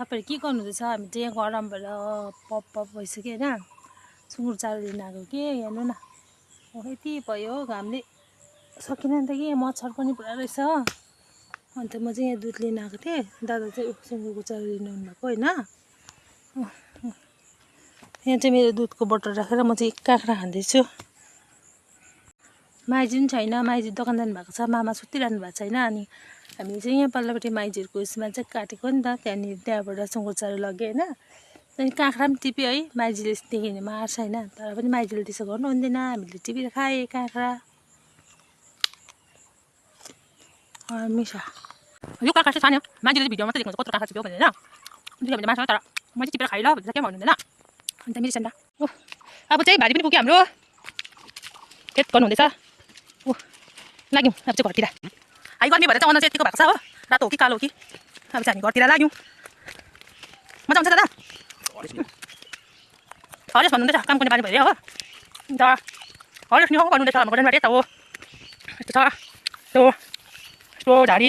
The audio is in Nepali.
तपाईहरु के गर्नुहुँदैछ? हामी चाहिँ यहाँ गरम भएर पप पप भइसक्यो हैन। सुँगुर चारो लिन आएको के हेर्नु न। यति भयो घामले सकिन नि त कि मच्छर पनि पुरा रहेछ। अन्त म चाहिँ यहाँ दुध लिन आएको थिएँ। दादा चाहिँ सुँगुरको चारो लिन आउनु भएको हैन। यहाँ चाहिँ मेरो दुधको बोतल राखेर म चाहिँ काँक्रा खाँदैछु। माइजी पनि छैन, माइजी दोकान जानु भएको छ, मामा सुतिरहनु भएको छैन। अनि हामी चाहिँ यहाँ पल्लोपट्टि माइजीहरूको उसमा चाहिँ काटेको नि त, त्यहाँबाट सुँगुर चारो लग्यो हैन। अनि काँक्रा पनि टिप्यो है, माइजीले देख्यो भने मार्छ हैन। तर पनि माइजीले त्यसो गर्नु हुँदैन, हामीले टिपेर खाए काँक्रा। मिठो यो काँक्रा चाहिँ छ नि, माइजीले भिडियोमा मात्रै देख्नुहुन्छ कत्रो काँक्रा टिप्यो भनेर हैन। दुई भने मार्छ, तर मैले टिपेर खाइ ल भनेर के भन्नु हुँदैन। अन्त मेरो सन्दा अब चाहिँ भारी पनि पुग्यो हाम्रो। खेत गर्नु हुँदैछ। लाग्यौँ अब चाहिँ घरतिर। हाई गर्मी भएर चाहिँ अनुहार चाहिँ यतिको भएको छ हो। रातो हो कि कालो हो कि। अब चाहिँ हामी घरतिर लाग्यौँ। मजा आउँछ दादा? हरेस भन्नुहुँदैछ काम गर्ने बानी भइरह्यो हो। अन्त हरेस निकाउनु भन्नुहुँदैछ हाम्रो गोर्खालीबाट यता हो। यस्तो छ त्यो यस्तो झाडी